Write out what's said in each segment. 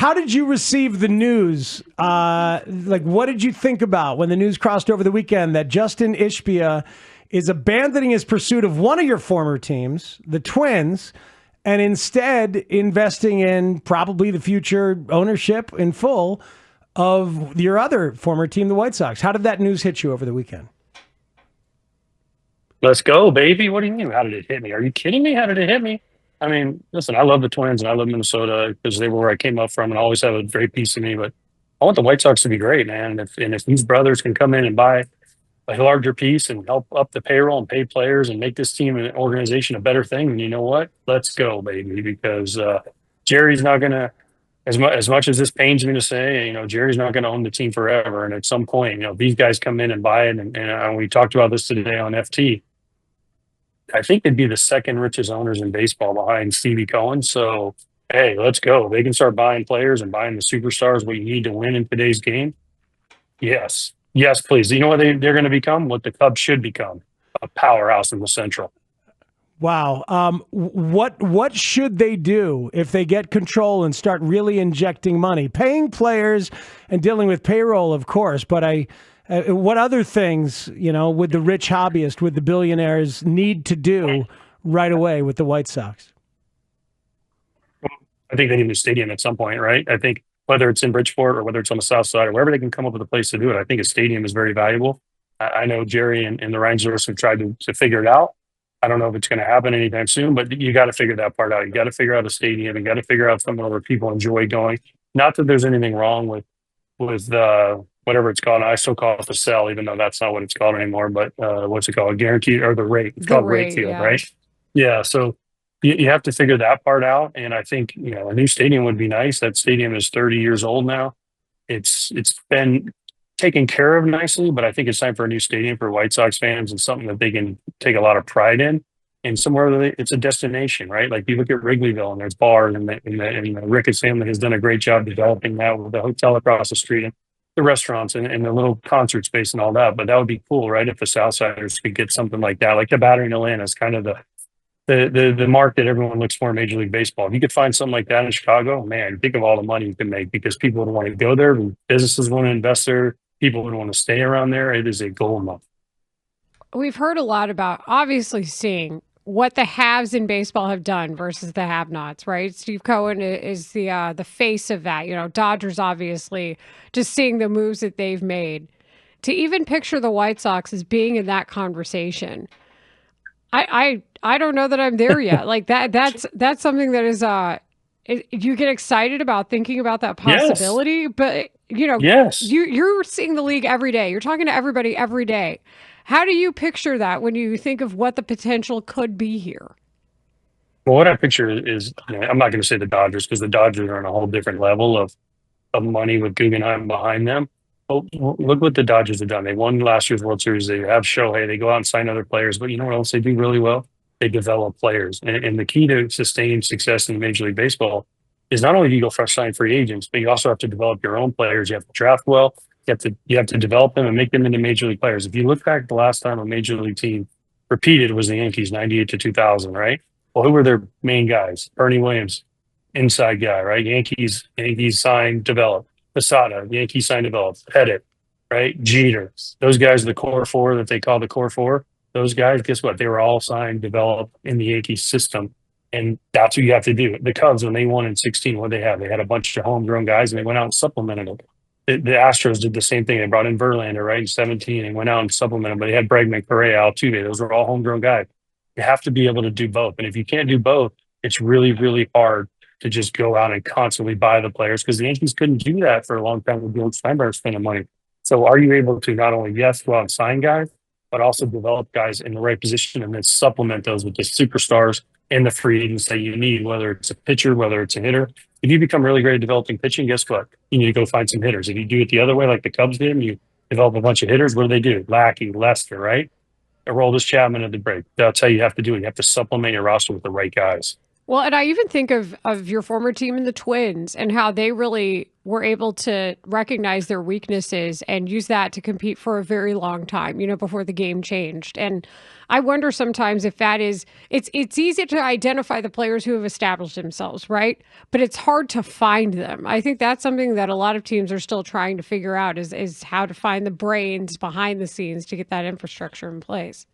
How did you receive the news? What did you think about when the news crossed over the weekend that Justin Ishbia is abandoning his pursuit of one of your former teams, the Twins, and instead investing in probably the future ownership in full of your other former team, the White Sox? How did that news hit you over the weekend? Let's go, baby. What do you mean? How did it hit me? Are you kidding me? How did it hit me? I mean, listen, I love the Twins and I love Minnesota because they were where I came up from and always have a great piece of me. But I want the White Sox to be great, man. And if these brothers can come in and buy a larger piece and help up the payroll and pay players and make this team and organization a better thing, then you know what? Let's go, baby. Because Jerry's not gonna, as much as this pains me to say, Jerry's not gonna own the team forever. And at some point, these guys come in and buy it. And we talked about this today on FT. I think they'd be the second richest owners in baseball behind Stevie Cohen. So, hey, let's go. They can start buying players and buying the superstars what you need to win in today's game. Yes. Yes, please. You know what they're going to become? What the Cubs should become, a powerhouse in the Central. Wow. What should they do if they get control and start really injecting money, paying players and dealing with payroll, of course, but what other things, would the rich hobbyist, would the billionaires need to do right away with the White Sox? I think they need a new stadium at some point, right? I think whether it's in Bridgeport or whether it's on the south side or wherever they can come up with a place to do it, I think a stadium is very valuable. I know Jerry and the Rangers have tried to figure it out. I don't know if it's going to happen anytime soon, but you got to figure that part out. You got to figure out a stadium. You got to figure out somewhere where people enjoy going. Not that there's anything wrong with whatever it's called. I still call it the cell, even though that's not what it's called anymore. But what's it called? Guaranteed or the rate? It's called rate field, yeah. right? Yeah. So you have to figure that part out. And I think a new stadium would be nice. That stadium is 30 years old now. It's been taken care of nicely, but I think it's time for a new stadium for White Sox fans and something that they can take a lot of pride in. And somewhere that it's a destination, right? Like you look at Wrigleyville and there's bars, and Ricketts family has done a great job developing that with the hotel across the street and the restaurants and the little concert space and all that. But that would be cool, right? If the Southsiders could get something like that, like the Battery in Atlanta is kind of the mark that everyone looks for in Major League Baseball. If you could find something like that in Chicago, man, think of all the money you can make because people would want to go there, businesses want to invest there, people would want to stay around there. It is a gold mine. We've heard a lot about obviously seeing what the haves in baseball have done versus the have-nots, right? Steve Cohen is the face of that. Dodgers obviously just seeing the moves that they've made. To even picture the White Sox as being in that conversation, I don't know that I'm there yet. Like that's something that is you get excited about thinking about that possibility, yes. But yes, you're seeing the league every day. You're talking to everybody every day. How do you picture that when you think of what the potential could be here? Well, what I picture is, I'm not going to say the Dodgers because the Dodgers are on a whole different level of money with Guggenheim behind them. But look what the Dodgers have done. They won last year's World Series. They have Shohei. They go out and sign other players. But you know what else they do really well? They develop players. And the key to sustained success in Major League Baseball is not only do you go fresh sign free agents, but you also have to develop your own players. You have to draft well. You have to develop them and make them into major league players. If you look back the last time a major league team repeated was the Yankees, 98 to 2000, right? Well, who were their main guys? Ernie Williams, inside guy, right? Yankees signed, developed. Posada, Yankees signed, developed. Pettit, right? Jeter. Those guys are the core four that they call the core four. Those guys, guess what? They were all signed, developed in the Yankees system. And that's what you have to do. The Cubs, when they won in 16, what they had? They had a bunch of homegrown guys and they went out and supplemented them. The Astros did the same thing. They brought in Verlander, right, in 17 and went out and supplemented, but they had Bregman, Correa, Altuve. Those were all homegrown guys. You have to be able to do both. And if you can't do both, it's really, really hard to just go out and constantly buy the players because the Yankees couldn't do that for a long time with George Steinbrenner spending money. So are you able to not only, yes, go out and sign guys, but also develop guys in the right position and then supplement those with the superstars and the free agents that you need, whether it's a pitcher, whether it's a hitter. If you become really great at developing pitching, guess what? You need to go find some hitters. If you do it the other way, like the Cubs did, and you develop a bunch of hitters, what do? Lackey, Lester, right? Aroldis Chapman at the break. That's how you have to do it. You have to supplement your roster with the right guys. Well, and I even think of your former team in the Twins and how they really were able to recognize their weaknesses and use that to compete for a very long time, before the game changed. And I wonder sometimes if that is, it's easy to identify the players who have established themselves, right? But it's hard to find them. I think that's something that a lot of teams are still trying to figure out is how to find the brains behind the scenes to get that infrastructure in place.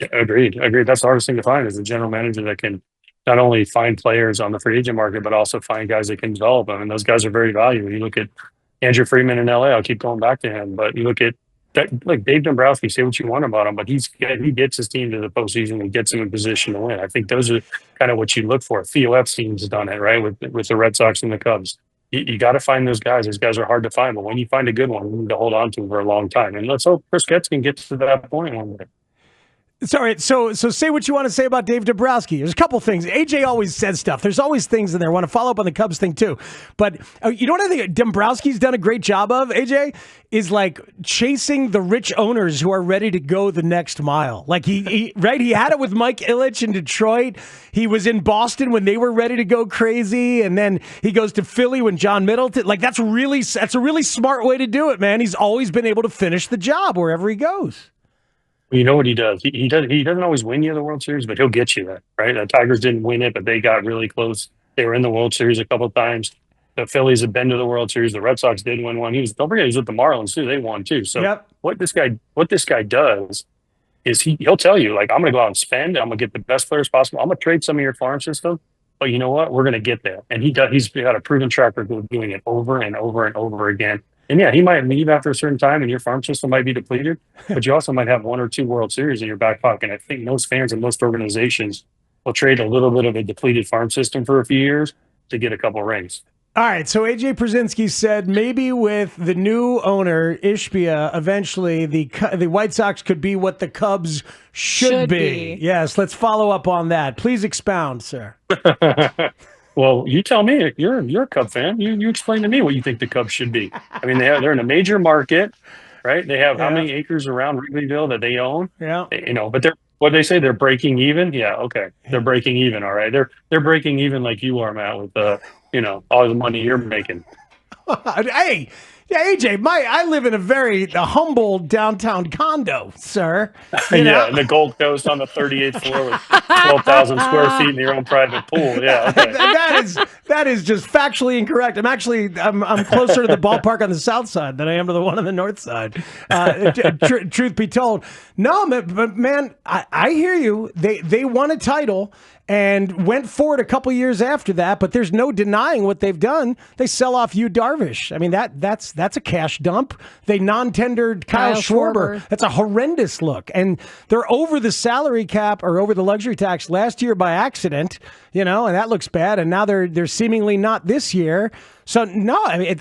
Yeah, agreed. That's the hardest thing to find is a general manager that can not only find players on the free agent market, but also find guys that can develop them. And those guys are very valuable. You look at Andrew Freeman in LA, I'll keep going back to him, but you look at that, like Dave Dombrowski, say what you want about him, but he gets his team to the postseason and gets them in position to win. I think those are kind of what you look for. Theo Epstein's done it, right? With the Red Sox and the Cubs. You got to find those guys. Those guys are hard to find, but when you find a good one, you need to hold on to them for a long time. And let's hope Chris Getz can get to that point one day. Sorry, so say what you want to say about Dave Dombrowski. There's a couple things. AJ always says stuff. There's always things in there. I want to follow up on the Cubs thing too. But you know what I think Dombrowski's done a great job of, AJ, is like chasing the rich owners who are ready to go the next mile. Like he had it with Mike Ilitch in Detroit. He was in Boston when they were ready to go crazy, and then he goes to Philly when John Middleton. Like that's a really smart way to do it, man. He's always been able to finish the job wherever he goes. You know what he does? He doesn't always win you the World Series, but he'll get you there, right? The Tigers didn't win it, but they got really close. They were in the World Series a couple of times. The Phillies have been to the World Series. The Red Sox did win one. Don't forget, he was with the Marlins too. They won too. So what this guy does is he'll tell you, like, I'm going to go out and spend. I'm going to get the best players possible. I'm going to trade some of your farm system, but you know what? We're going to get there. And he's got a proven track record of doing it over and over and over again. And yeah, he might leave after a certain time and your farm system might be depleted, but you also might have 1 or 2 World Series in your back pocket. And I think most fans and most organizations will trade a little bit of a depleted farm system for a few years to get a couple rings. All right, so AJ Pierzynski said maybe with the new owner, Ishbia, eventually the White Sox could be what the Cubs should be. Yes, let's follow up on that. Please expound, sir. Well, you tell me. You're a Cub fan. You explain to me what you think the Cubs should be. I mean, they're in a major market, right? They have how many acres around Wrigleyville that they own? Yeah. But what they say, they're breaking even. Yeah, okay. They're breaking even. All right. They're breaking even like you are, Matt, with all the money you're making. Hey. Yeah, AJ, I live in a very humble downtown condo, sir. Yeah, in the Gold Coast on the 38th floor with 12,000 square feet in your own private pool. Yeah, okay. that is just factually incorrect. I'm closer to the ballpark on the south side than I am to the one on the north side. Truth be told, no, but man, I hear you. They won a title and went for it a couple years after that, but there's no denying what they've done. They sell off Yu Darvish. I mean, that's a cash dump. They non-tendered Kyle Schwarber. That's a horrendous look. And they're over the salary cap or over the luxury tax last year by accident, and that looks bad. And now they're seemingly not this year. So no, I mean,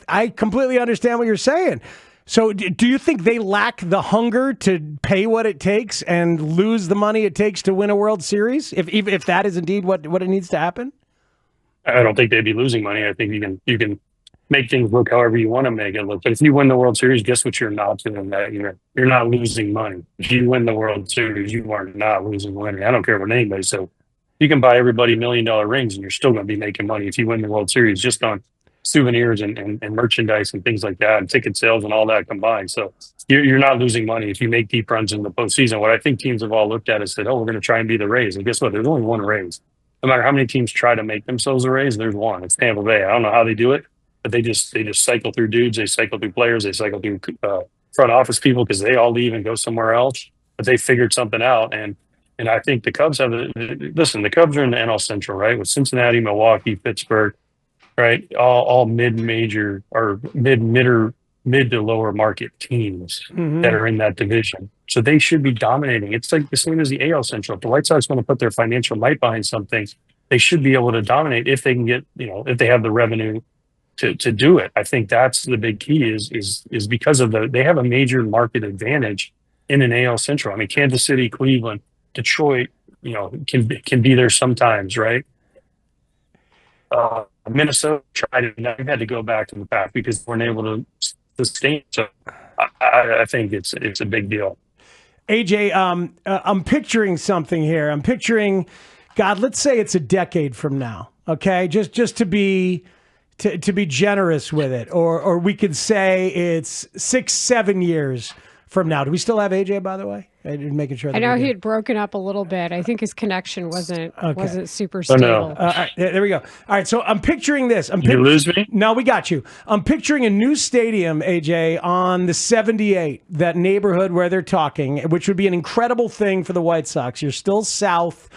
I completely understand what you're saying. So do you think they lack the hunger to pay what it takes and lose the money it takes to win a World Series? If that is indeed what it needs to happen? I don't think they'd be losing money. I think you can make things look however you want to make it look. But if you win the World Series, guess what you're not doing that year? You're not losing money. If you win the World Series, you are not losing money. I don't care what anybody says. You can buy everybody $1 million rings and you're still going to be making money if you win the World Series just on souvenirs and merchandise and things like that and ticket sales and all that combined. So you're not losing money if you make deep runs in the postseason. What I think teams have all looked at is said, we're going to try and be the Rays. And guess what? There's only one Rays. No matter how many teams try to make themselves the Rays, there's one. It's Tampa Bay. I don't know how they do it, but they just cycle through dudes. They cycle through players. They cycle through front office people because they all leave and go somewhere else. But they figured something out. And I think the Cubs the Cubs are in the NL Central, right? With Cincinnati, Milwaukee, Pittsburgh, right? All mid-major or mid to lower market teams that are in that division. So they should be dominating. It's like the same as the AL Central. If the White Sox want to put their financial might behind something, they should be able to dominate if they can get, if they have the revenue to do it. I think that's the big key is because of they have a major market advantage in an AL Central. I mean, Kansas City, Cleveland, Detroit, can be there sometimes, right? Minnesota tried it, and they've had to go back to the pack because they weren't able to sustain. So I think it's a big deal. AJ, I'm picturing something here. I'm picturing, God, let's say it's a decade from now. Okay, just to be to be generous with it, or we could say it's 6-7 years from now. Do we still have AJ, by the way? I'm making sure. I know he had broken up a little bit. I think his connection wasn't super Oh, stable. no. all right, there we go. All right, so I'm picturing this. Did you lose me? No, we got you. I'm picturing a new stadium, AJ, on the 78, that neighborhood where they're talking, which would be an incredible thing for the White Sox. You're still south,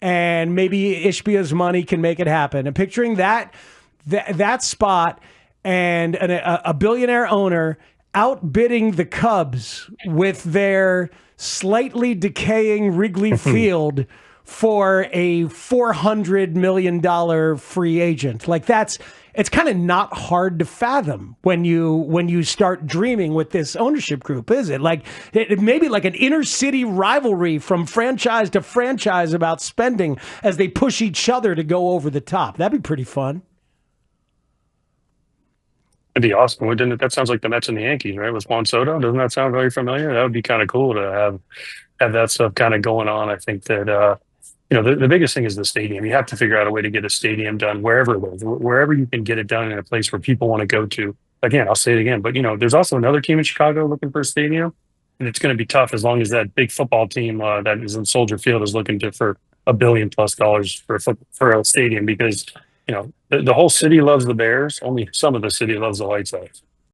and maybe Ishbia's money can make it happen. I'm picturing that spot and a billionaire owner outbidding the Cubs with their slightly decaying Wrigley Field for a $400 million free agent. Like it's kind of not hard to fathom when you start dreaming with this ownership group, is it? Like it may be like an inner city rivalry from franchise to franchise about spending as they push each other to go over the top. That'd be pretty fun. It'd be awesome, wouldn't it? That sounds like the Mets and the Yankees, right? With Juan Soto. Doesn't that sound very familiar? That would be kind of cool to have that stuff kind of going on. I think that the biggest thing is the stadium. You have to figure out a way to get a stadium done wherever it is, wherever you can get it done in a place where people want to go to. Again, I'll say it again, but there's also another team in Chicago looking for a stadium, and it's going to be tough as long as that big football team that is in Soldier Field is looking for $1 billion+ for a stadium, because the whole city loves the Bears. Only some of the city loves the White Sox.